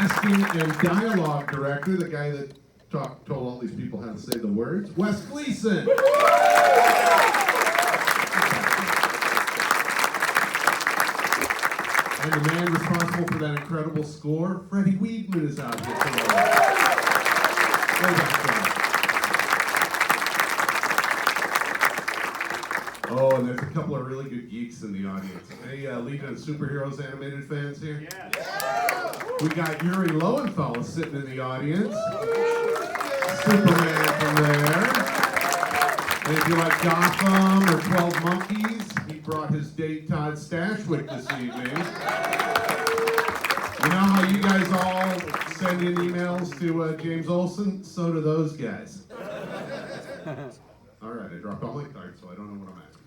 casting and dialogue director, the guy that told all these people how to say the words, Wes Gleason. And the man responsible for that incredible score, Freddie Weedman, is out here tonight. Oh, and there's a couple of really good geeks in the audience. Any Legion of Superheroes animated fans here? Yeah. We got Yuri Lowenthal sitting in the audience. Superman from there. And if you like Gotham or 12 Monkeys, he brought his date Todd Stashwick this evening. You know how you guys all send in emails to James Olsen? So do those guys. All right, I dropped all my cards, so I don't know what I'm asking.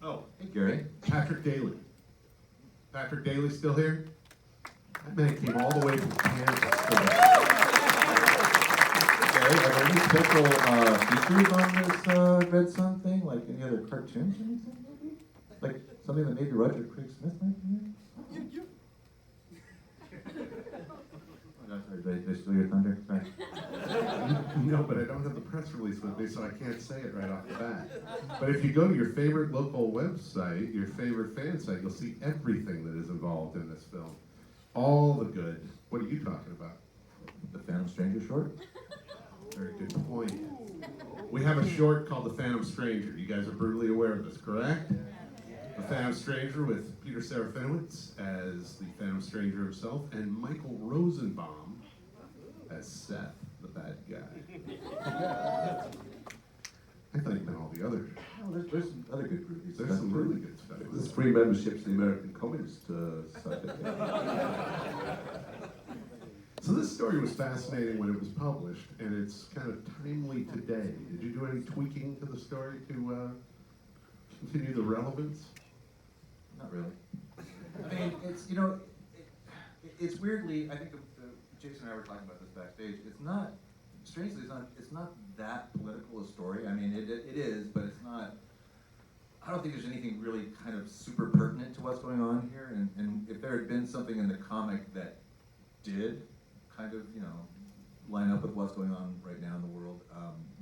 Oh, hey Gary. Patrick Daly. Patrick Daly still here? That man came all the way from Kansas for that. Gary, are there any special features on this Red Sun thing? Like any other cartoons or anything, maybe? Like something that maybe Roger Craig Smith might be in? Sorry, did I steal your thunder? Sorry. No, but I don't have the press release with me, so I can't say it right off the bat. But if you go to your favorite local website, your favorite fan site, you'll see everything that is involved in this film. All the good. What are you talking about? The Phantom Stranger short? Very good point. We have a short called The Phantom Stranger. You guys are brutally aware of this, correct? The Phantom Stranger with Peter Serafinowicz as the Phantom Stranger himself, and Michael Rosenbaum as Seth, the bad guy. I thought you meant all the others. Oh, there's some other good movies. There's some really good stuff. There's free membership to the American Communist Society. So this story was fascinating when it was published, and it's kind of timely today. Did you do any tweaking to the story to continue the relevance? Not really. I mean, it's, you know, it's weirdly, I think Jason and I were talking about this backstage, it's not, strangely, it's not that political a story. I mean, it is, but it's not, I don't think there's anything really kind of super pertinent to what's going on here, and if there had been something in the comic that did kind of, you know, line up with what's going on right now in the world,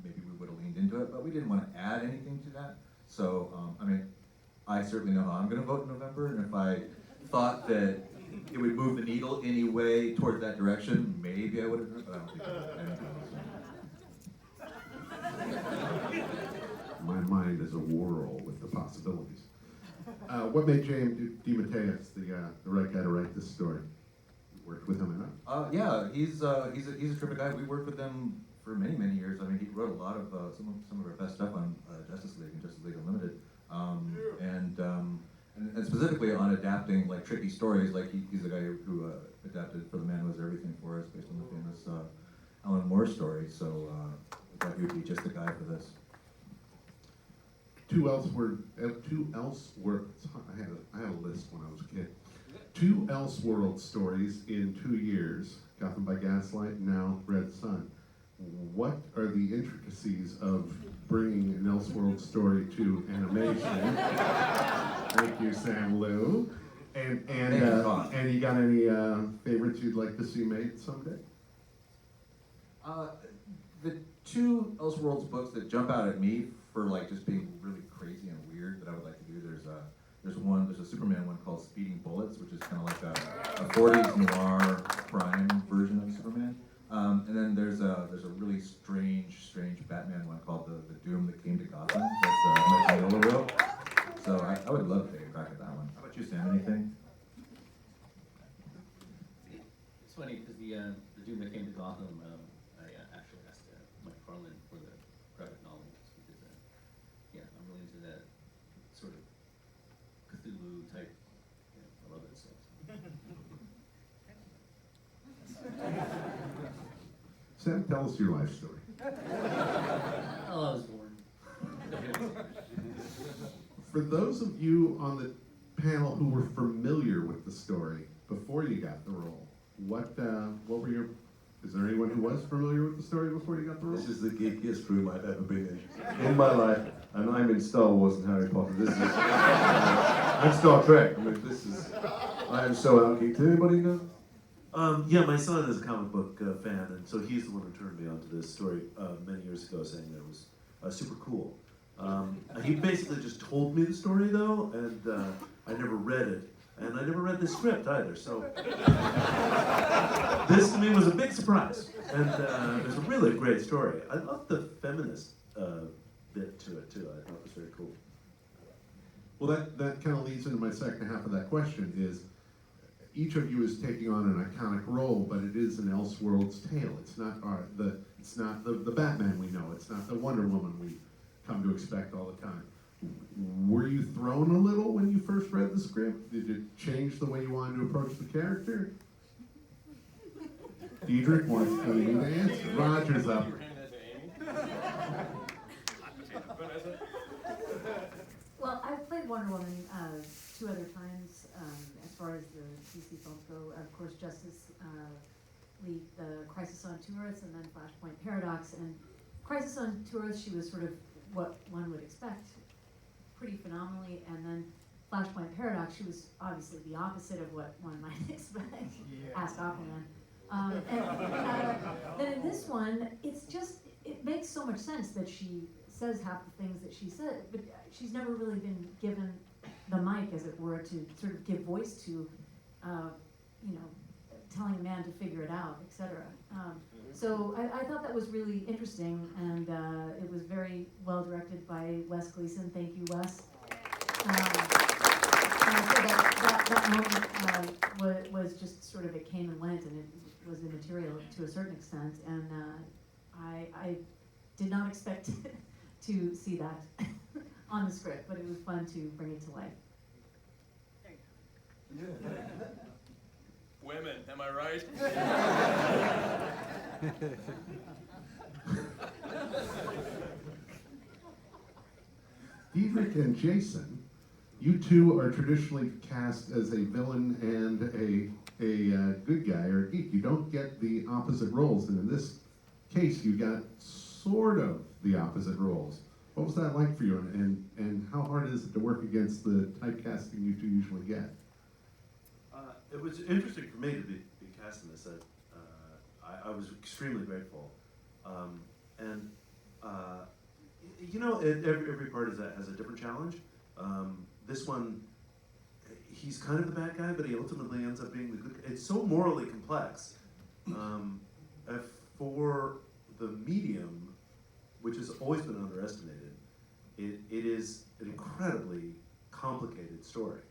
maybe we would have leaned into it, but we didn't want to add anything to that. So, I mean, I certainly know how I'm going to vote in November, and if I thought that it would move the needle any way towards that direction, maybe I would have done it, but I don't think I don't. My mind is a whirl with the possibilities. What made James DeMatteis the right guy to write this story? You worked with him enough? Yeah, he's a terrific guy. We worked with him for many, many years. I mean, he wrote a lot of some of our best stuff on Justice League and Justice League Unlimited, and specifically on adapting like tricky stories. Like he's the guy who adapted For the Man Who Was Everything for us, based on the famous Alan Moore story. So I thought he would be just the guy for this. Two Elseworlds. I had a list when I was a kid. 2 Elseworlds stories in 2 years. Gotham by Gaslight, and now Red Sun. What are the intricacies of bringing an Elseworlds story to animation? Thank you, Sam Liu. And you got any favorites you'd like to see made someday? The 2 Elseworlds books that jump out at me for like just being really crazy and weird that I would like to do. There's a Superman one called Speeding Bullets, which is kind of like a 40s noir crime version of Superman. And then there's a really strange Batman one called the Doom That Came to Gotham that Mike Miller wrote. So I would love to take a crack at that one. How about you, Sam? Anything? It's funny because the Doom That Came to Gotham, I actually asked Mike Farland for the graphic novel just because, yeah, I'm really into that sort of Cthulhu type. You know, I love that stuff. Sam, tell us your life story. How I was born. For those of you on the panel who were familiar with the story before you got the role, what were your? Is there anyone who was familiar with the story before you got the role? This is the geekiest room I've ever been in my life, and I'm in Star Wars and Harry Potter. This is and Star Trek. I mean, I am so out geeked. Anybody know? Yeah, my son is a comic book fan, and so he's the one who turned me on to this story many years ago, saying that it was super cool. He basically just told me the story, though, and I never read it, and I never read the script either, so this to me was a big surprise, and it was a really great story. I love the feminist bit to it, too. I thought it was very cool. Well, that kind of leads into my second half of that question is, each of you is taking on an iconic role, but it is an Elseworlds tale. It's not the Batman we know. It's not the Wonder Woman we come to expect all the time. Were you thrown a little when you first read the script? Did it change the way you wanted to approach the character? Diedrich wants Amy to answer. Roger's up. Well, I've played Wonder Woman 2 other times as far as the DC films go. Of course, Justice League, the Crisis on 2 Earths, and then Flashpoint Paradox. And Crisis on 2 Earths, she was sort of what one would expect, pretty phenomenally. And then Flashpoint Paradox, she was obviously the opposite of what one might expect. Ask Aquaman. Then in this one, it makes so much sense that she says half the things that she said, but she's never really been given the mic, as it were, to sort of give voice to, telling a man to figure it out, etc. So I thought that was really interesting, and it was very well directed by Wes Gleason. Thank you, Wes. And so that moment was just sort of, it came and went, and it was immaterial to a certain extent, and I did not expect to see that on the script, but it was fun to bring it to life. Women, am I right? Diedrich and Jason, you two are traditionally cast as a villain and a good guy or a geek. You don't get the opposite roles, and in this case, you got sort of the opposite roles. What was that like for you, and how hard is it to work against the typecasting you two usually get? It was interesting for me to be cast in this. I was extremely grateful, every part has a different challenge. This one, he's kind of the bad guy, but he ultimately ends up being the good guy. It's so morally complex. For the medium, which has always been underestimated, it is an incredibly complicated story,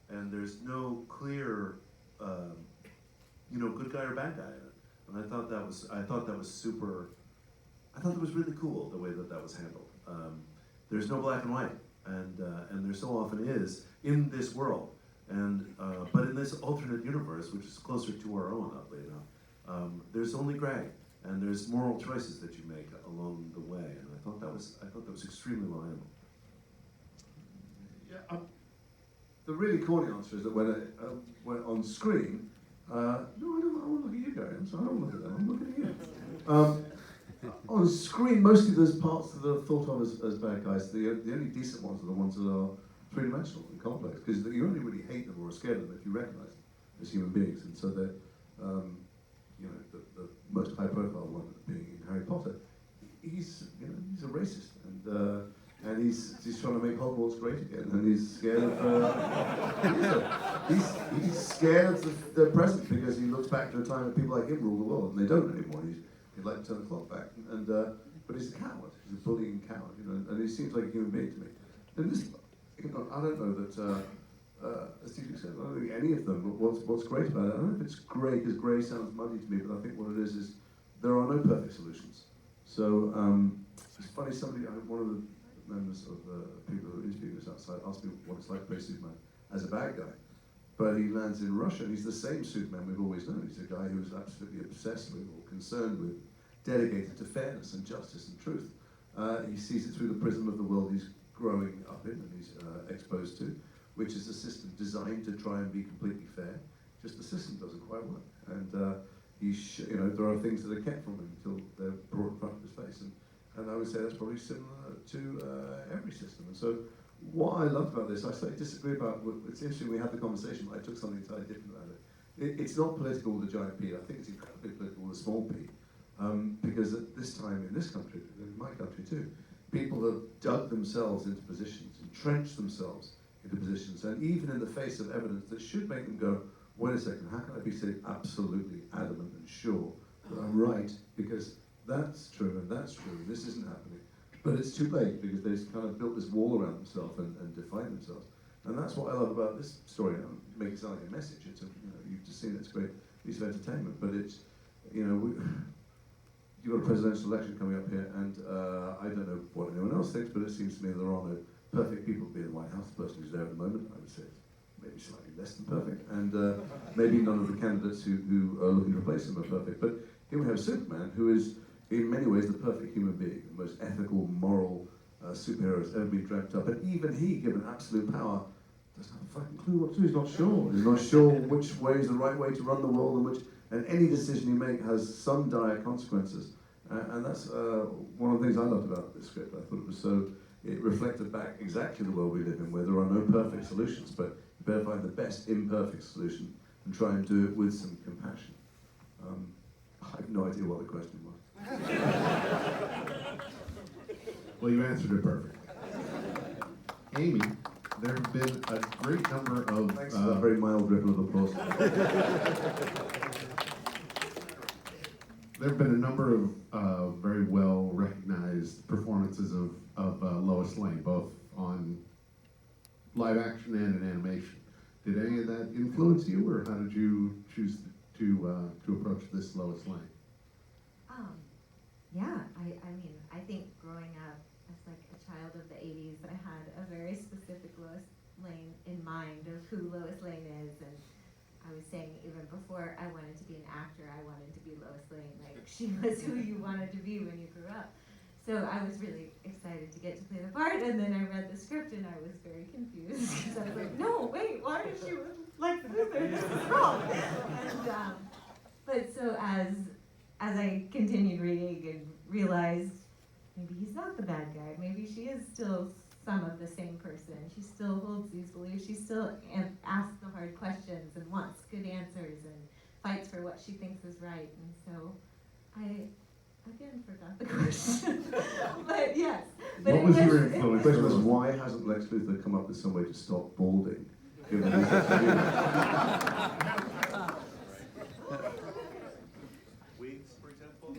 and there's no clear, good guy or bad guy in it. And I thought that was super. I thought that was really cool the way that was handled. There's no black and white, and there so often is in this world, but in this alternate universe, which is closer to our own, oddly enough, there's only gray. And there's moral choices that you make along the way, and I thought that was extremely well handled. Yeah, the really corny answer is that when on screen, no, I want to look at you, Gary. I'm sorry, I don't look at them. I'm looking at you. On screen, mostly there's parts that are thought of as bad guys. The only decent ones are the ones that are three-dimensional and complex, because you only really hate them or are scared of them if you recognize them as human beings, and so they're. The most high-profile one being in Harry Potter, he's a racist, and he's trying to make Hogwarts great again, and he's scared of he's scared of the present because he looks back to a time when people like him rule the world, and they don't anymore. He'd like to turn the clock back, but he's a coward. He's a bullying coward, and he seems like a human being to me. And this, I don't know that. As Steve said, I don't think any of them, but what's great about it, I don't know if it's grey, because grey sounds muddy to me, but I think what it is there are no perfect solutions. So, it's funny, one of the members of the people who interviewed us outside asked me what it's like to play Superman as a bad guy. But he lands in Russia, and he's the same Superman we've always known. He's a guy who's absolutely obsessed with, or concerned with, dedicated to fairness and justice and truth. He sees it through the prism of the world he's growing up in and he's exposed to, which is a system designed to try and be completely fair. Just the system doesn't quite work, and there are things that are kept from him until they're brought in front of his face, and I would say that's probably similar to every system. And so, what I loved about this, I slightly disagree about. It's interesting we had the conversation, but I took something entirely different out of it. It's not political with a giant P. I think it's incredibly political with a small p. Because at this time in this country, in my country too, people have dug themselves into positions, entrenched themselves into positions, and even in the face of evidence that should make them go, wait a second, how can I be so absolutely adamant and sure that I'm right? Because that's true, and this isn't happening. But it's too late, because they've kind of built this wall around themselves and defined themselves. And that's what I love about this story. I don't make it sound like a message. It's you've just seen it, it's a great piece of entertainment. But it's, you've got a presidential election coming up here, and I don't know what anyone else thinks, but it seems to me there are no perfect people to be in the White House. The person who's there at the moment, I would say, it's maybe slightly less than perfect, and maybe none of the candidates who are looking to replace him are perfect. But here we have Superman, who is in many ways the perfect human being, the most ethical, moral superhero that's ever been dreamt up. And even he, given absolute power, doesn't have a fucking clue what to do. He's not sure. He's not sure which way is the right way to run the world, and any decision you make has some dire consequences. And that's one of the things I loved about this script. I thought it reflected back exactly the world we live in, where there are no perfect solutions, but you better find the best imperfect solution and try and do it with some compassion. I have no idea what the question was. Well, you answered it perfect. Amy, there have been a great number of... Thanks for that very mild ripple of applause. There have been a number of very well recognized performances of Lois Lane, both on live action and in animation. Did any of that influence you, or how did you choose to approach this Lois Lane? Yeah, I mean, I think growing up as like a child of the 80s, I had a very specific Lois Lane in mind of who Lois Lane is, and I was saying even before I wanted to be an actor, I wanted to be Lois Lane. Like, she was who you wanted to be when you grew up. So I was really excited to get to play the part, and then I read the script and I was very confused because I was like, no, wait, why is she with Lex Luthor? This is wrong. And but so as I continued reading and realized maybe he's not the bad guy, maybe she is still some of the same person. She still holds these beliefs. She still asks the hard questions and wants good answers and fights for what she thinks is right. And so I, again, forgot the question. But yes. But What was your The influence? question was, why hasn't Lex Luthor come up with some way to stop balding? Given his Wigs, for example?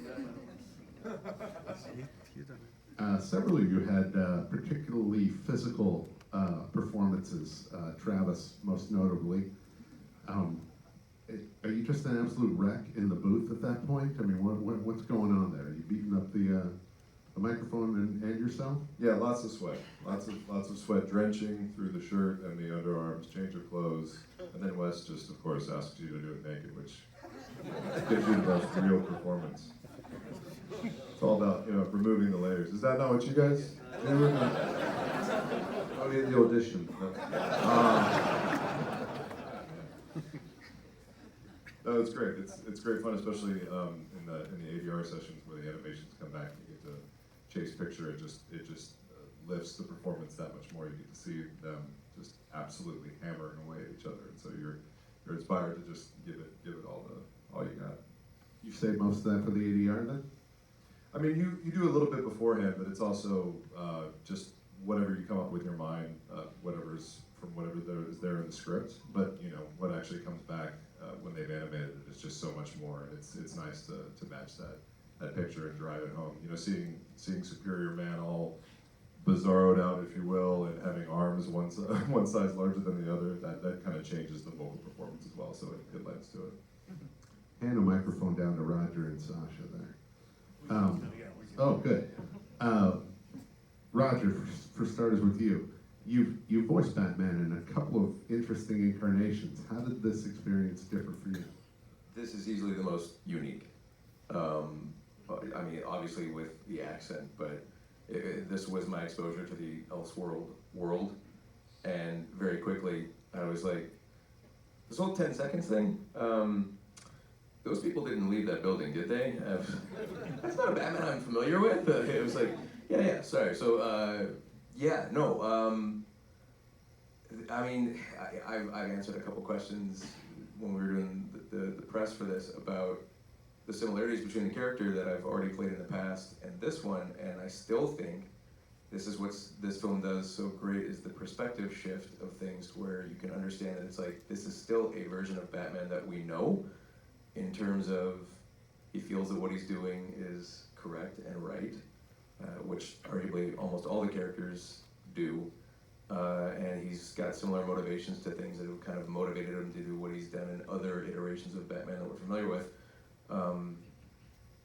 Several of you had particularly physical performances, Travis most notably. Are you just an absolute wreck in the booth at that point? I mean, what's going on there? Are you beating up the microphone and yourself? Yeah, lots of sweat. Lots of sweat drenching through the shirt and the underarms, change of clothes, and then Wes just, of course, asks you to do it naked, which gives you the most real performance. It's all about, removing the layers. Is that not what you guys do? Only in the audition. No, it's great. It's great fun, especially in the ADR sessions where the animations come back and you get to chase picture. It just lifts the performance that much more. You get to see them just absolutely hammering away at each other, and so you're inspired to just give it all you got. You saved most of that for the ADR then? I mean, you do a little bit beforehand, but it's also just whatever you come up with in your mind, whatever is there in the script. But what actually comes back when they've animated it is just so much more, and it's nice to match that picture and drive it home. Seeing Superior Man all bizarroed out, if you will, and having arms one size larger than the other, that kind of changes the vocal performance as well. So it lends to it. Hand a microphone down to Roger and Sasha there. Oh, good. Roger, for starters with you. You voiced Batman in a couple of interesting incarnations. How did this experience differ for you? This is easily the most unique. I mean, obviously with the accent, but this was my exposure to the Elseworld world, and very quickly I was like, this whole 10 seconds thing, those people didn't leave that building, did they? That's not a Batman I'm familiar with. It was like, yeah, sorry. So, I mean, I've answered a couple questions when we were doing the press for this about the similarities between the character that I've already played in the past and this one, and I still think this is what this film does so great, is the perspective shift of things, where you can understand that it's like, this is still a version of Batman that we know, in terms of he feels that what he's doing is correct and right, which arguably almost all the characters do, and he's got similar motivations to things that have kind of motivated him to do what he's done in other iterations of Batman that we're familiar with.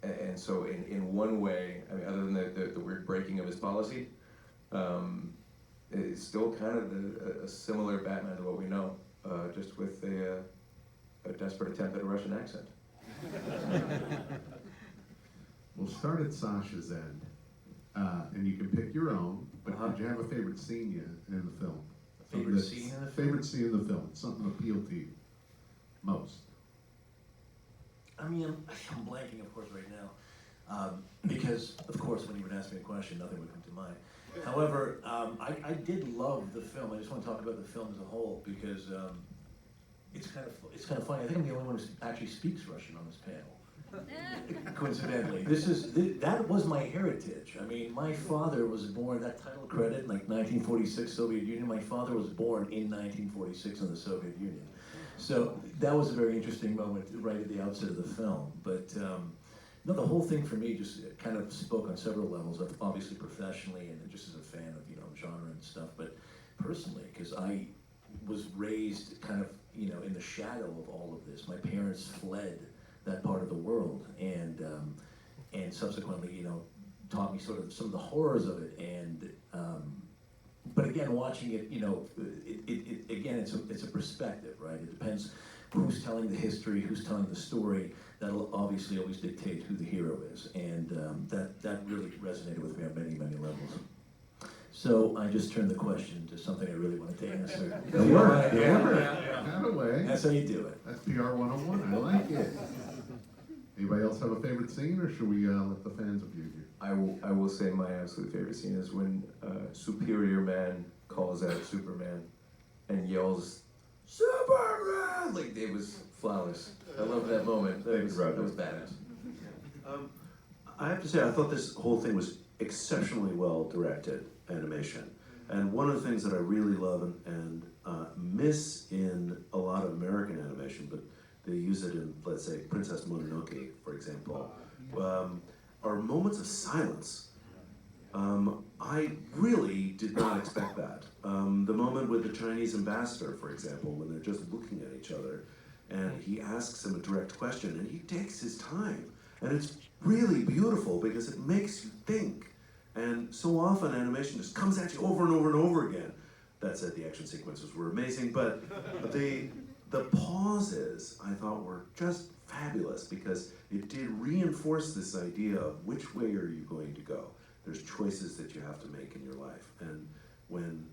And so in one way, I mean, other than the weird breaking of his policy, it's still kind of a similar Batman to what we know, just with a desperate attempt at a Russian accent. We'll start at Sasha's end, and you can pick your own, but did you have a favorite scene in the film? Favorite scene in the film? Favorite scene in the film, something appealed to you most? I mean, I'm blanking, of course, right now, because, of course, when you would ask me a question, nothing would come to mind. However, I did love the film. I just want to talk about the film as a whole, because it's kind of funny. I think I'm the only one who actually speaks Russian on this panel. Coincidentally, that was my heritage. I mean, my father was born, that title credit, in like 1946 Soviet Union. My father was born in 1946 in the Soviet Union. So that was a very interesting moment right at the outset of the film. But no, the whole thing for me just kind of spoke on several levels, obviously professionally and just as a fan of, genre and stuff, but personally, because I was raised kind of, in the shadow of all of this. My parents fled that part of the world, and subsequently, taught me sort of some of the horrors of it. And but again, watching it, again, it's a perspective, right? It depends who's telling the history, who's telling the story. That'll obviously always dictate who the hero is, and that really resonated with me on many, many levels. So I just turned the question to something I really wanted to answer. It worked. That away. That's how you do it. That's PR 101. I like it. Anybody else have a favorite scene, or should we let the fans of you here? I will say my absolute favorite scene is when Superior Man calls out Superman and yells, "Superman!" Like, it was flawless. I love that moment. That was badass. I have to say, I thought this whole thing was exceptionally well directed animation. And one of the things that I really love and miss in a lot of American animation, but they use it in, let's say, Princess Mononoke, for example, are moments of silence. I really did not expect that. The moment with the Chinese ambassador, for example, when they're just looking at each other, and he asks him a direct question, and he takes his time. And it's really beautiful because it makes you think. And so often animation just comes at you over and over and over again. That said, the action sequences were amazing, but the pauses, I thought, were just fabulous because it did reinforce this idea of which way are you going to go. There's choices that you have to make in your life. And when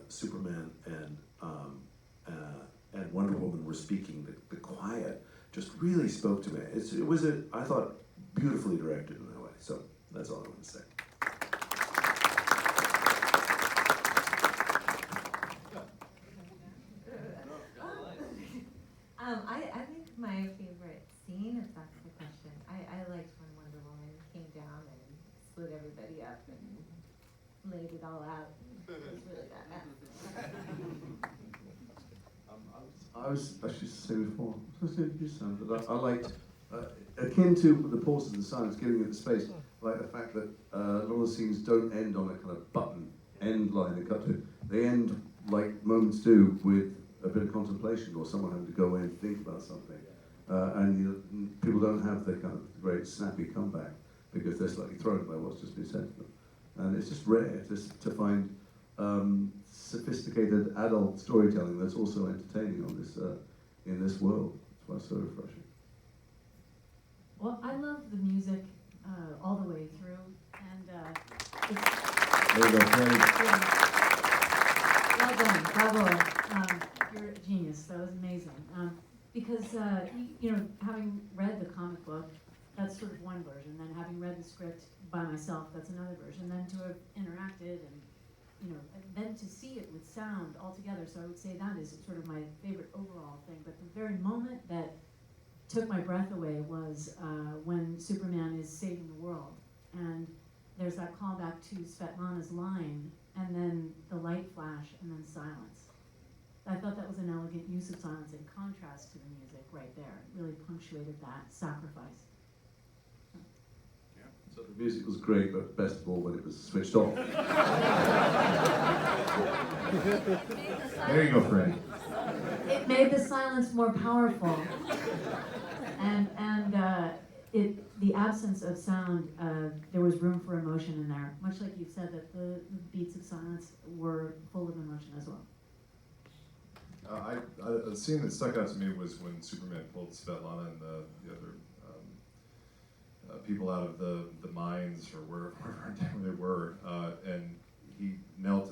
Superman and Wonder Woman were speaking, the quiet just really spoke to me. It was, I thought, beautifully directed in that way. So that's all I want to say. I think my favorite scene, if that's the question, I liked when Wonder Woman came down and split everybody up and laid it all out. It was really badass. I should say before, but I liked, akin to the pauses and silence, giving it the space, like the fact that a lot of the scenes don't end on a kind of button end line they cut to. They end like moments do with a bit of contemplation or someone having to go in and think about something. And people don't have the kind of great snappy comeback because they're slightly thrown by what's just been said to them. And it's just rare to find sophisticated adult storytelling that's also entertaining on this in this world. It's why it's so refreshing. Well, I love the music all the way through, and it's There you go, Craig. well done, bravo. You're a genius. That was amazing. Because having read the comic book, that's sort of one version. Then having read the script by myself, that's another version. Then to have interacted and you know, and then to see it with sound altogether, so I would say that is sort of my favorite overall thing, but the very moment that took my breath away was when Superman is saving the world, and there's that callback to Svetlana's line, and then the light flash, and then silence. I thought that was an elegant use of silence in contrast to the music right there. It really punctuated that sacrifice. So the music was great, but best of all when it was switched off. There you go, Frank. It made the silence more powerful, and the absence of sound, there was room for emotion in there. Much like you said that the beats of silence were full of emotion as well. A scene that stuck out to me was when Superman pulled Svetlana and the other people out of the mines or wherever they were, and he knelt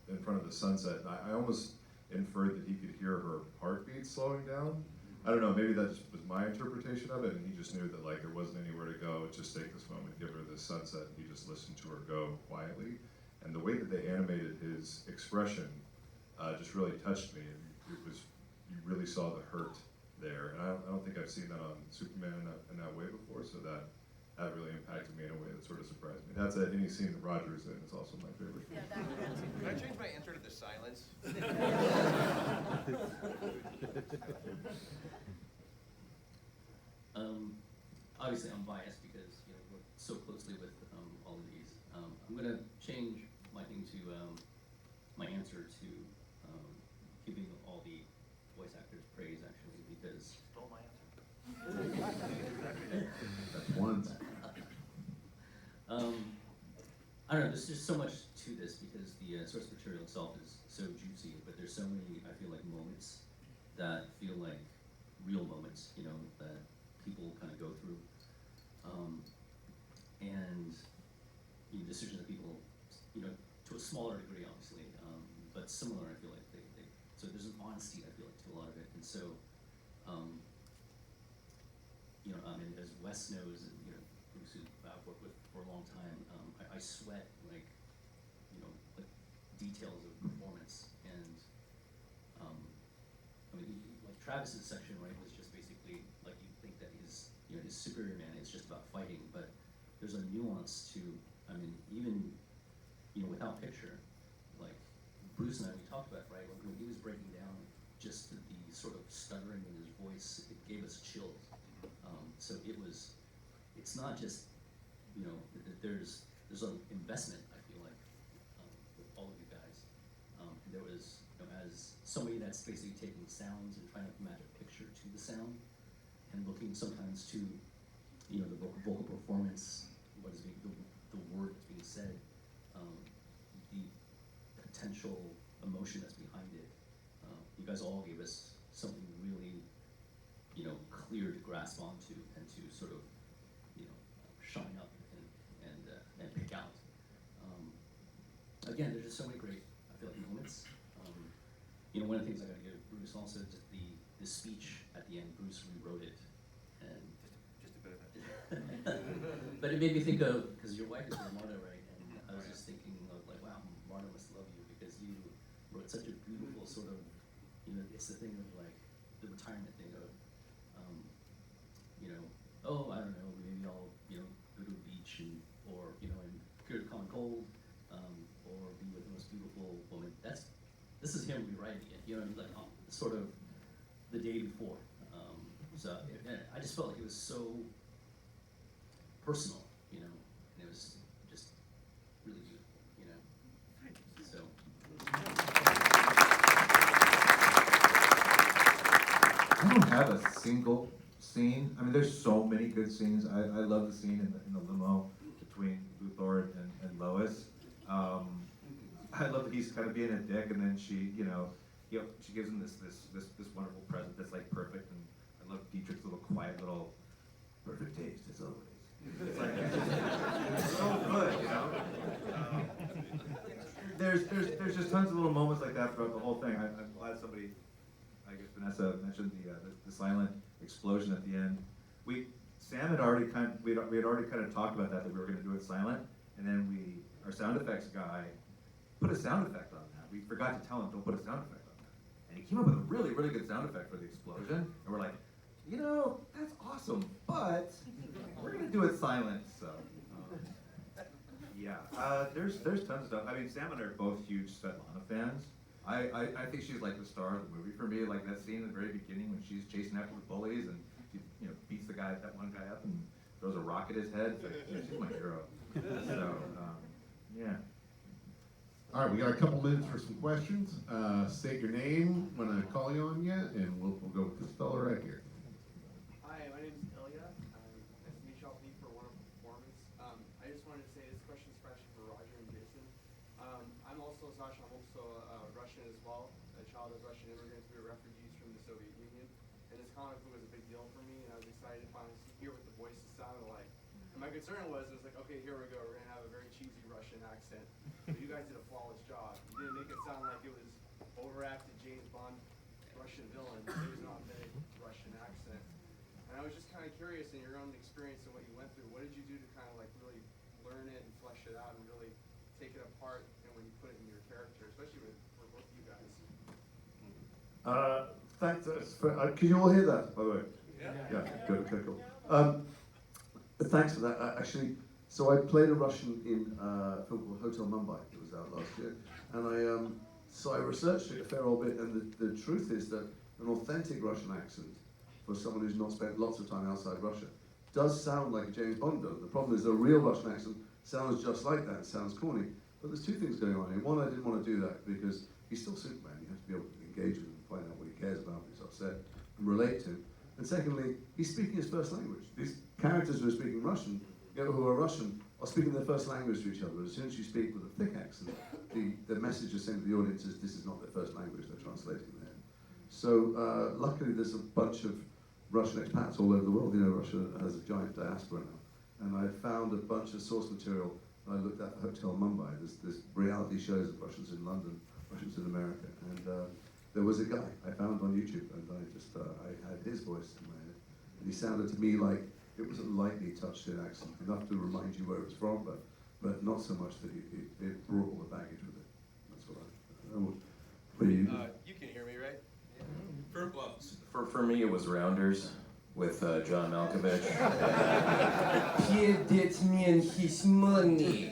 in front of the sunset. I almost inferred that he could hear her heartbeat slowing down. I don't know, maybe that just was my interpretation of it, and he just knew that like there wasn't anywhere to go. Just take this moment, give her this sunset, and he just listened to her go quietly. And the way that they animated his expression just really touched me. It was, you really saw the hurt there, and I don't think I've seen that on Superman in that way before. So that really impacted me in a way that sort of surprised me. That's any scene that Roger's in is also my favorite. Yeah, that Can I change my answer to the silence? Obviously, I'm biased because you know we work so closely with all of these. I'm gonna change my thing to my answer to giving all the voice actors praise actually because. Stole my answer. That's once. I don't know. There's just so much to this because the source material itself is so juicy, but there's so many I feel like moments that feel like real moments, you know, that people kind of go through. And you know, decisions that people, you know, to a smaller degree, obviously, but similar. I feel like they so there's an honesty. I feel like to a lot of it, and so, you know, and as Wes knows, and you know, Bruce, who I've worked with for a long time, I sweat like, you know, like details of performance, and I mean, like Travis's section, right, was just basically like you think that his, you know, his superior man is just about fighting, but there's a nuance to, I mean, even, you know, without picture, like Bruce and I, we talked about, right, when he was breaking down just the sort of stuttering in his voice, it gave us chills. So it's not just, you know, there's an investment, I feel like, with all of you guys. And there was, you know, as somebody that's basically taking sounds and trying to match a picture to the sound, and looking sometimes to, you know, the vocal performance, what is being, the word that's being said, the potential emotion that's behind it. You guys all gave us something really, you know, clear to grasp onto and to sort of, you know, shine up and pick out. Again, there's just so many great, I feel like, moments. You know, one of the things I gotta give Bruce also, just the speech at the end, Bruce rewrote it, and Just a bit of it. but it made me think of, because your wife is from Marta, right? And I was just thinking of like, wow, Marta must love you because you wrote such a beautiful sort of, you know, it's the thing of like the retirement thing of, you know, oh, I don't know, maybe I'll, you know, go to a beach and, or, you know, and cure the common cold, or be with the most beautiful woman. This is him rewriting it, you know, like sort of the day before. And I just felt like it was so personal, you know, and it was just really beautiful, you know. So. I don't have a single scene. I mean, there's so many good scenes. I love the scene in the limo between Luthor and Lois. I love that he's kind of being a dick, and then she gives him this wonderful present that's like perfect. And I love Dietrich's little quiet little perfect taste as always. It's like it's so good, you know. There's just tons of little moments like that throughout the whole thing. I'm glad somebody, I guess Vanessa mentioned the silent explosion at the end. Sam had already we had already kind of talked about that we were going to do it silent, and then our sound effects guy put a sound effect on that. We forgot to tell him, don't put a sound effect on that. And he came up with a really, really good sound effect for the explosion. And we're like, you know, that's awesome, but we're gonna do it silent, so. Yeah, there's tons of stuff. I mean, Sam and I are both huge Svetlana fans. I think she's like the star of the movie for me. Like that scene at the very beginning when she's chasing after the bullies and she, you know, beats that one guy up and throws a rock at his head. It's like, yeah, she's my hero. So, yeah. All right, we got a couple minutes for some questions. State your name when I call you on you, and we'll go with this fella right here. Hi, my name is Ilya. Nice to meet you all. For one performance. I just wanted to say this question is especially for Roger and Jason. I'm also Sasha. I'm also Russian as well, a child of Russian immigrants. We were refugees from the Soviet Union, and this comic book was a big deal for me. And I was excited to finally hear what the voices sounded like. And my concern was, it was like, okay, here we go. We're gonna have a very cheesy Russian accent. But you guys did a flawless job. You didn't make it sound like it was overacted James Bond Russian villain. It was an authentic Russian accent. And I was just kind of curious in your own experience and what you went through, what did you do to kind of like really learn it and flesh it out and really take it apart and when you put it in your character, especially for both you guys? Thanks. Can you all hear that, by the way? Yeah, good, okay, cool. Thanks for that. Actually, so I played a Russian in a film called Hotel Mumbai that was out last year. And so I researched it a fair old bit, and the truth is that an authentic Russian accent for someone who's not spent lots of time outside Russia does sound like a James Bond villain. The problem is a real Russian accent sounds just like that, it sounds corny. But there's two things going on here. One, I didn't want to do that because he's still Superman. You have to be able to engage with him and find out what he cares about, if he's upset, and relate to him. And secondly, he's speaking his first language. These characters who are speaking Russian, who are Russian, are speaking their first language to each other. As soon as you speak with a thick accent, the message you're sending to the audience is this is not their first language, they're translating there. So luckily there's a bunch of Russian expats all over the world. You know, Russia has a giant diaspora now. And I found a bunch of source material that I looked at for Hotel Mumbai. There's reality shows of Russians in London, Russians in America. And there was a guy I found on YouTube, and I had his voice in my head. And he sounded to me like it was a lightly touched in accent, enough to remind you where it was from, but not so much that it brought all the baggage with it. That's what you can hear me, right? Yeah. For me, it was Rounders with John Malkovich. Piedet's me and his money.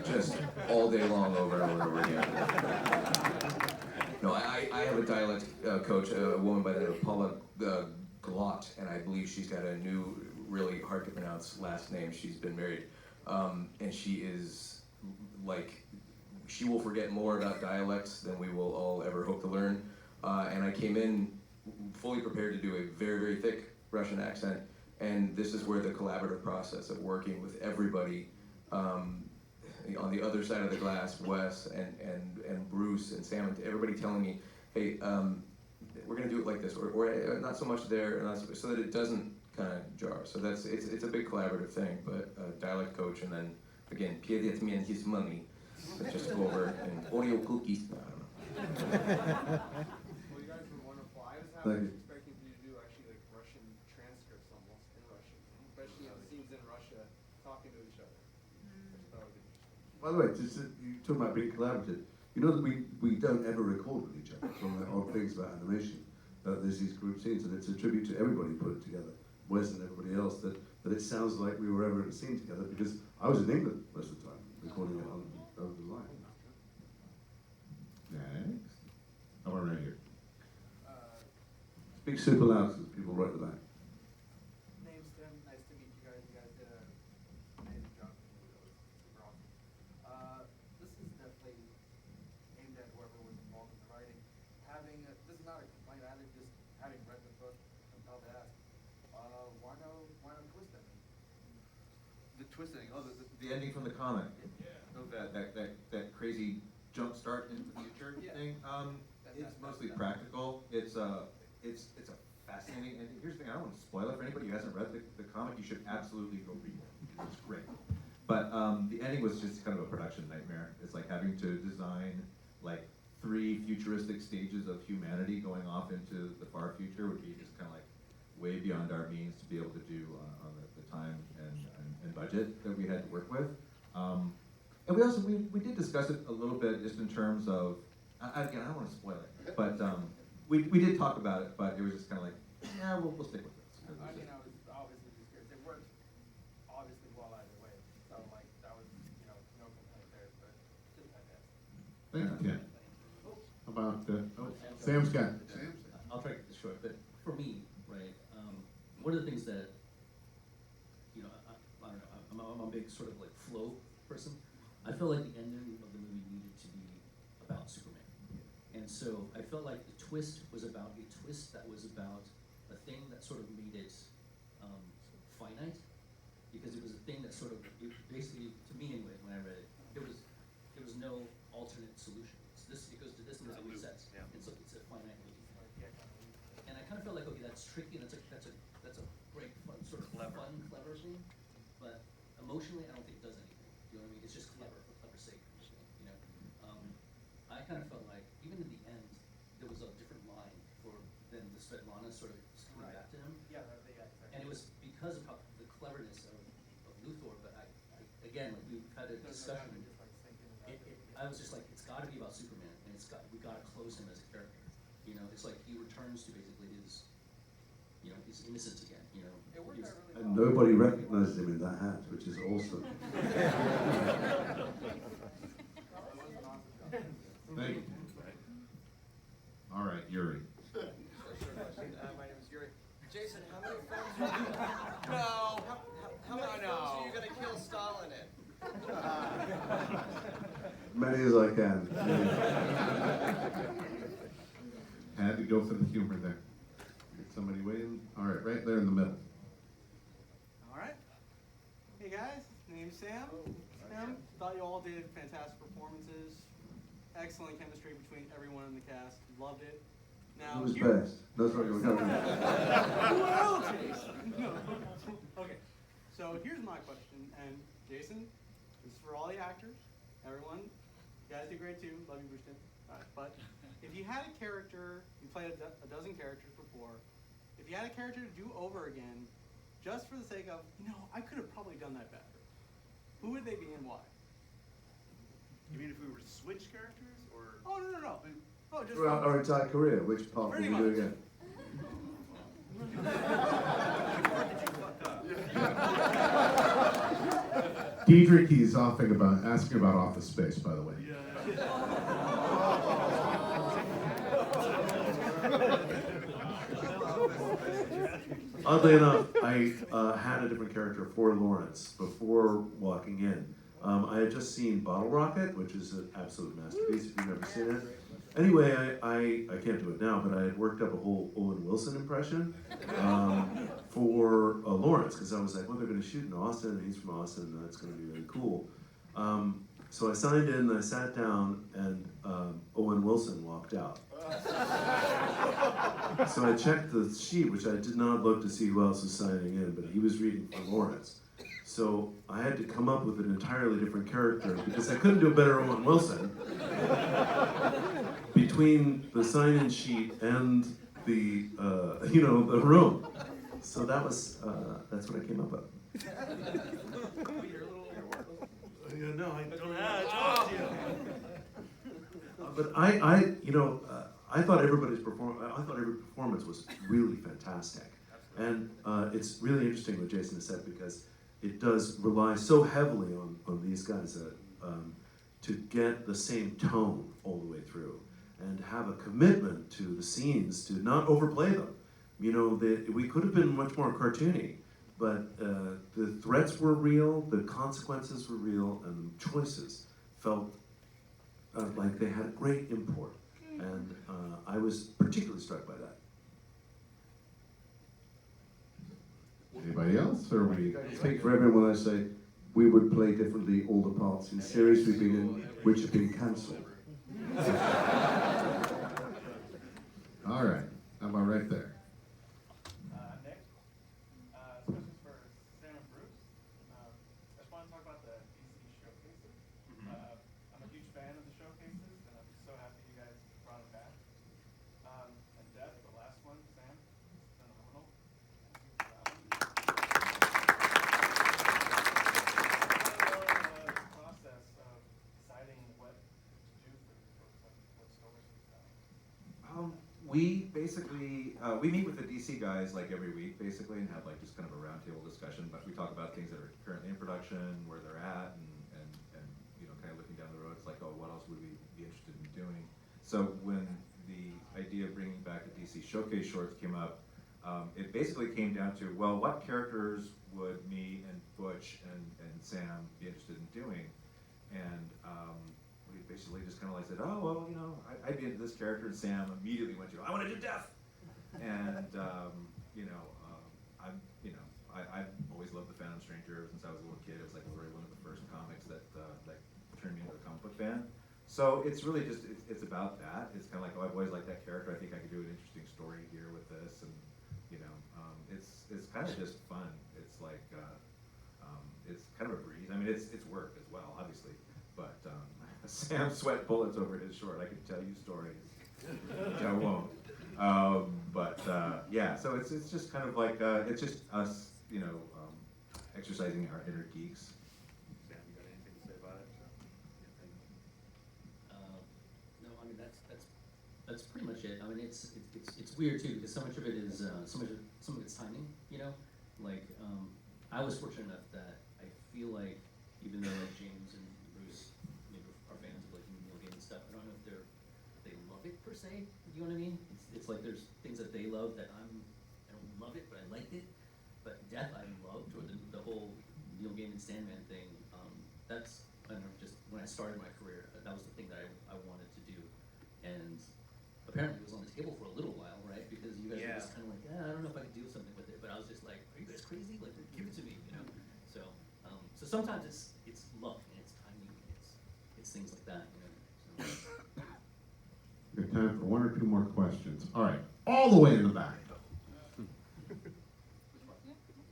Just all day long, over and over and over again. No, I have a dialect coach, a woman by the name of Paula Glott, and I believe she's got a new, really hard to pronounce last name. She's been married, and she is like, she will forget more about dialects than we will all ever hope to learn. And I came in fully prepared to do a very, very thick Russian accent, and this is where the collaborative process of working with everybody on the other side of the glass, Wes and Bruce and Sam, and everybody telling me, hey, we're gonna do it like this, or not so much there, so that it doesn't kind of jar. So it's a big collaborative thing, but dialect coach, and then again, Piedet's me and his money. Let's just go over and Oreo cookies. I don't know. Well, you guys were wonderful. I was Thank you. expecting you to do actually like Russian transcripts almost in Russian, especially scenes in Russia talking to each other. I just thought it was interesting. By the way, you talking about being collaborative. You know that we don't ever record with each other. It's one of the odd things about animation. There's these group scenes, and it's a tribute to everybody who put it together, Wes and everybody else, that it sounds like we were ever in a scene together, because I was in England most of the time, recording it over the line. Next. How about right here? Speak super loud so people right at the back. Name's Timm. Nice to meet you guys. You guys did an amazing job. It was super awesome. This is definitely aimed at whoever was involved in the writing. This is not a complaint. Just having read the book, I'm about to ask, why no twist ending? The twist ending, the ending from the comic. Yeah. That crazy jump start into the future thing. It's mostly practical. It's a fascinating ending. Here's the thing, I don't want to spoil it for anybody who hasn't read the comic. You should absolutely go read it. It's great. But the ending was just kind of a production nightmare. It's like having to design like 3 futuristic stages of humanity going off into the far future would be just kind of like way beyond our means to be able to do on the time and budget that we had to work with. And we also, we did discuss it a little bit just in terms of, again, I don't want to spoil it, but we did talk about it, but it was just kind of like, yeah, we'll stick with this. I mean, I was obviously just curious. It worked obviously well either way. So like that was, you know, no complaint there, but just fantastic. Thank you, Ken. How about, Sam's got. I'll try to keep this short, but for me, right, one of the things that, you know, I don't know, I'm a big sort of like flow person. I feel like the ending of the movie needed to be about Superman. And so I felt like the twist was about a twist that was about a thing that sort of made it finite, because it was a thing that sort of, it basically, to me anyway, when I read it, there was no alternate solution. It goes to this and it resets. And so it's a finite movie. And I kind of felt like, okay, that's tricky, and that's a great fun, sort of fun, clever thing, but emotionally, I don't think it does anything. You know what I mean? It's just clever for clever's sake, you know? I kind of felt like, even in the end, there was a different line than the Svetlana sort of coming back to him. Yeah, exactly. And it was because of the cleverness of Luthor, but I again, like we've had a discussion. I was just like, it's got to be about Superman, and we got to close him as a character. You know, it's like he returns to basically his, you know, his innocence again. You know, It worked out really And well. nobody recognizes him in that hat, which is awesome. Thank you. All right, Yuri. My name is Yuri. Jason, how many films are you? No. How many films are you gonna kill Stalin in? Many as I can. Had to go for the humor there. Get somebody waiting. All right, right there in the middle. All right. Hey guys, name's Sam. Sam, thought you all did fantastic performances. Excellent chemistry between everyone in the cast. Loved it. Now, Who was here- best? No, sorry, you're coming. Who else, Jason? No. Okay, so here's my question, and Jason, this is for all the actors, everyone. You guys did great too. Love you, Bruce Timm. But if you had a character, you played a dozen characters before. If you had a character to do over again, just for the sake of, you know, I could have probably done that better, who would they be and why? You mean if we were to switch characters, or? Oh, no. Oh, just Throughout our entire career, which part will Pretty we do much. again? Diedrich, he's asking about Office Space, by the way. Oddly enough, I had a different character for Lawrence before walking in. I had just seen Bottle Rocket, which is an absolute masterpiece if you've never seen it. Anyway, I can't do it now, but I had worked up a whole Owen Wilson impression for Lawrence, because I was like, well, they're going to shoot in Austin, and he's from Austin, and that's going to be really cool. So I signed in, I sat down, and Owen Wilson walked out. So I checked the sheet, which I did not look to see who else was signing in, but he was reading for Lawrence. So I had to come up with an entirely different character because I couldn't do a better Owen Wilson. Between the sign-in sheet and the, the room. So that's what I came up with. No, I don't have to. But I thought every performance was really fantastic. And it's really interesting what Jason has said, because it does rely so heavily on these guys to get the same tone all the way through, and have a commitment to the scenes, to not overplay them. You know, we could have been much more cartoony, but the threats were real, the consequences were real, and the choices felt like they had great import. And I was particularly struck by that. Anybody else, or we? I speak for everyone when I say we would play differently all the parts in series we've been in, which have been cancelled. All right, how about right there? Nick, this question's for Sam and Bruce. I just want to talk about the DC showcases. I'm a huge fan of the showcases, and I'm so happy you guys brought them back. And Death, the last one, Sam, phenomenal. Thank you for that one. I want to know the process of We basically, we meet with the DC guys like every week basically and have like just kind of a roundtable discussion, but we talk about things that are currently in production, where they're at, and you know, kind of looking down the road. It's like, oh, what else would we be interested in doing? So when the idea of bringing back the DC Showcase shorts came up, it basically came down to, well, what characters would me and Butch and Sam be interested in doing? And we basically just kind of like said, oh, well, you know, I'd be into this character, and Sam immediately went to, I want to do Death! And, you know, I've always loved the Phantom Stranger since I was a little kid. It was like literally one of the first comics that turned me into a comic book fan. So it's really just, it's about that. It's kind of like, oh, I've always liked that character. I think I could do an interesting story here with this, and, you know, it's kind of just fun. It's like, it's kind of a breeze. I mean, it's work as well, obviously, but Sam sweat bullets over his short. I could tell you stories, which I won't. Yeah, so it's just kind of like, it's just us, you know, exercising our inner geeks. Sam, you got anything to say about it? No, I mean that's pretty much it. I mean it's weird too because so much of it is some of it's timing. You know, like I was fortunate enough that I feel like even though like James and Bruce maybe are fans of like Neil Gaiman stuff, I don't know if they love it per se. You know what I mean? It's like there's things that they love that I don't love it, but I liked it. But Death I loved, or the whole Neil Gaiman Sandman thing. That's I don't know, just when I started my career, that was the thing that I wanted to do, and apparently it was on the table for a little while, right? Because you guys were just kind of like, I don't know if I could do something with it, but I was just like, are you guys crazy? Like, give it to me, you know? So sometimes it's luck and it's timing, and it's things like that, you know. So. We have time for one or two more questions. All right, all the way in the back.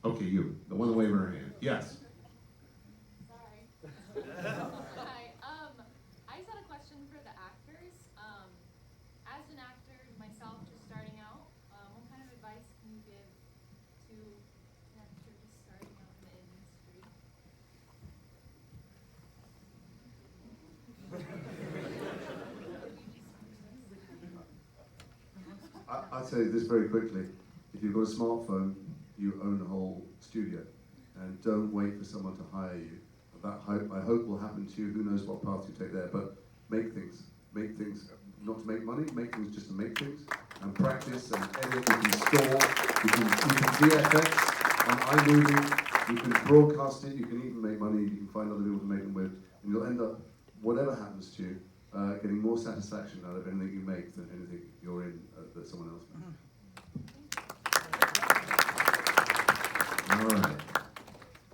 Okay, you, the one waving her hand. Yes. Sorry. Hi. I just had a question for the actors. As an actor myself, just starting out, what kind of advice can you give to an actor just starting out in the industry? I'd say this very quickly. If you've got a smartphone, you own the whole studio. And don't wait for someone to hire you. That I hope will happen to you. Who knows what path you take there, but make things not to make money, make things just to make things, and practice and edit. You can store, you can VFX on iMovie, you can broadcast it, you can even make money, you can find other people to make them with, and you'll end up, whatever happens to you, getting more satisfaction out of anything you make than anything you're in that someone else makes. All right.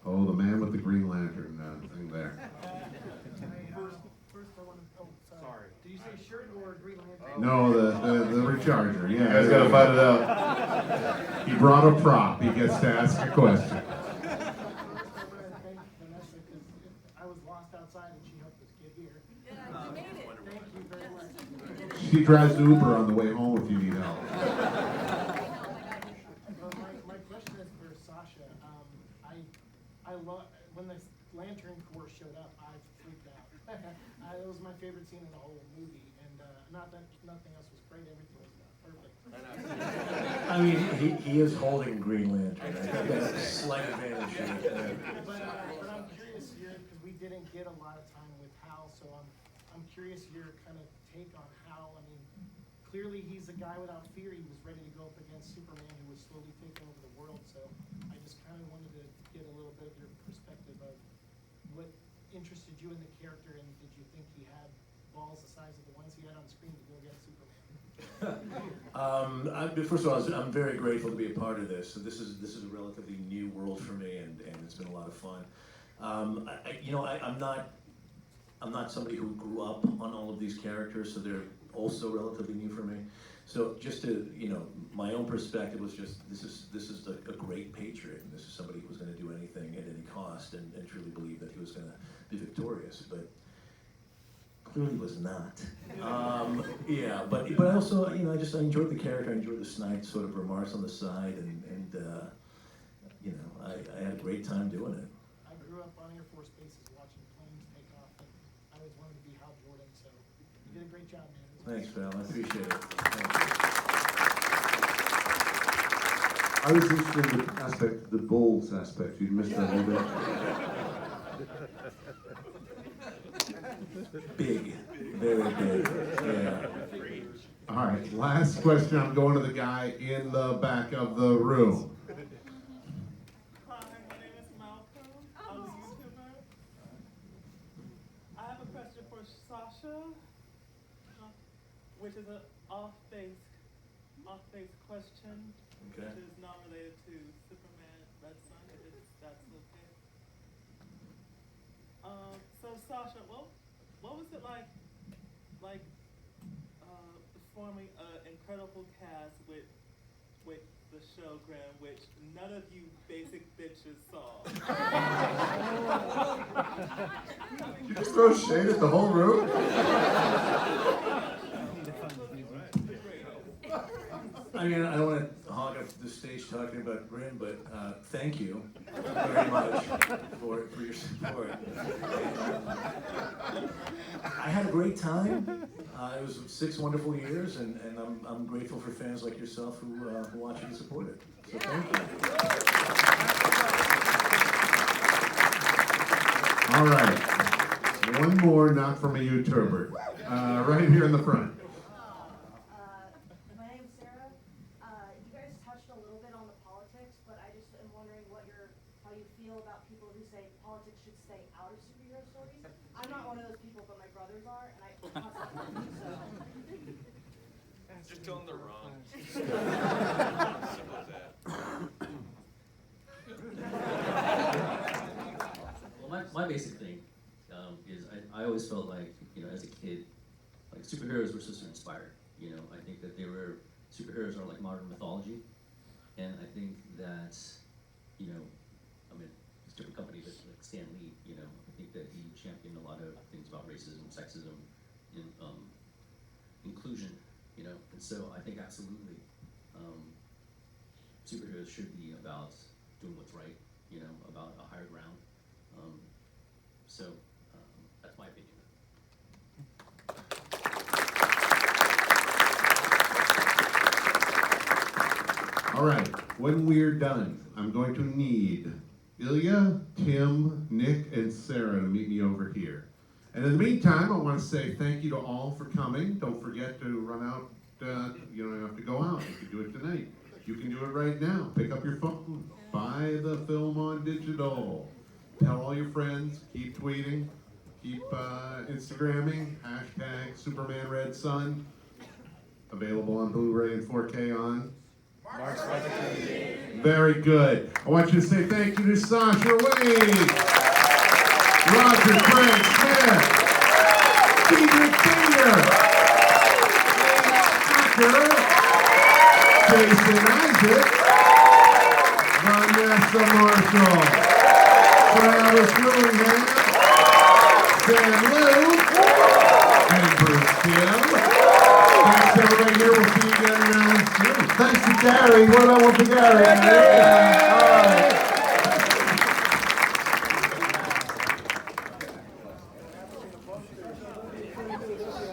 Oh, the man with the Green Lantern thing there. First I want to, sorry. Did you say shirt or Green Lantern? No, the recharger. Yeah, You guys gotta fight it out. He brought a prop. He gets to ask a question. I thank Vanessa because I was lost outside and she helped us get here. Yeah, you made it. Thank you very much. She drives Uber on the way home if you need help. My question is for Sasha. I love when the Lantern Corps showed up. I freaked out. It was my favorite scene in the whole movie, and not that nothing else was great. Everything was perfect. I mean, he is holding Green Lantern. I think that's a slight advantage here. But I'm curious here because we didn't get a lot of time with Hal, so I'm curious your kind of take on Hal. I mean, clearly he's a guy without fear. He was ready to go up against Superman, who was slowly taking over the world. So I just kind of wanted to get a little bit of your perspective of what interested you in the character, and did you think he had balls the size of the ones he had on screen to go against Superman? First of all, I'm very grateful to be a part of this. So this is a relatively new world for me, and it's been a lot of fun. I'm not somebody who grew up on all of these characters, so they're also relatively new for me. So just to, my own perspective was just, this is a great patriot, and this is somebody who was going to do anything at any cost and truly believe that he was going to be victorious, but clearly was not. But also, I enjoyed the character, I enjoyed the snide sort of remarks on the side, and I had a great time doing it. I grew up on Air Force bases watching planes take off, and I always wanted to be Hal Jordan, so you did a great job, man. Thanks, Val. I appreciate it. Thanks. I was interested in the aspect, the balls aspect. You missed that a little bit. Big, very big, yeah. All right, last question. I'm going to the guy in the back of the room. Hi, my name is Malcolm. I'm a YouTuber. I have a question for Sasha, which is an off-base question, Okay. which is not related to Superman, Red Sun, if that's okay. So Sasha, what was it like performing an incredible cast with the show Graham, which none of you basic bitches saw? You just throw shade at the whole room? I mean, I don't want to hog up the stage talking about Grim, but thank you very much for your support. I had a great time. It was 6 wonderful years, and I'm grateful for fans like yourself who watch and support it. So thank you. All right, one more, not from a YouTuber. Right here in the front. My name's Sarah. You guys touched a little bit on the politics, but I just am wondering how you feel about people who say politics should stay out of superhero stories. I'm not one of those people, but my brothers are, and I constantly so. Just tell them they're wrong. Simple as that. Well, my basic thing is I always felt like, you know, as a kid, like superheroes were supposed to inspire. You know, I think that superheroes are like modern mythology, and I think that, you know, I mean, it's a different company, but like Stan Lee, you know, I think that he championed a lot of things about racism, sexism, and inclusion, you know, and so I think absolutely superheroes should be about doing what's right, you know, about a higher ground. So that's my opinion. All right, when we're done, I'm going to need Ilya, Tim, Nick, and Sarah to meet me over here. And in the meantime, I want to say thank you to all for coming. Don't forget to run out. You don't have to go out. You can do it tonight. You can do it right now. Pick up your phone. Buy the film on digital. Tell all your friends. Keep tweeting. Keep Instagramming. Hashtag Superman Red Sun. Available on Blu-ray and 4K on March 17th. Very good. I want you to say thank you to Sasha Wade, Roger Frank Smith, Cedric Senior, actor Jason Isaac, Vanessa Marshall, Travis Willingham, Sam Liu, and Bruce Timm. Thanks everybody here. We'll see you again soon. Thanks to Gary. What about one for Gary? All right.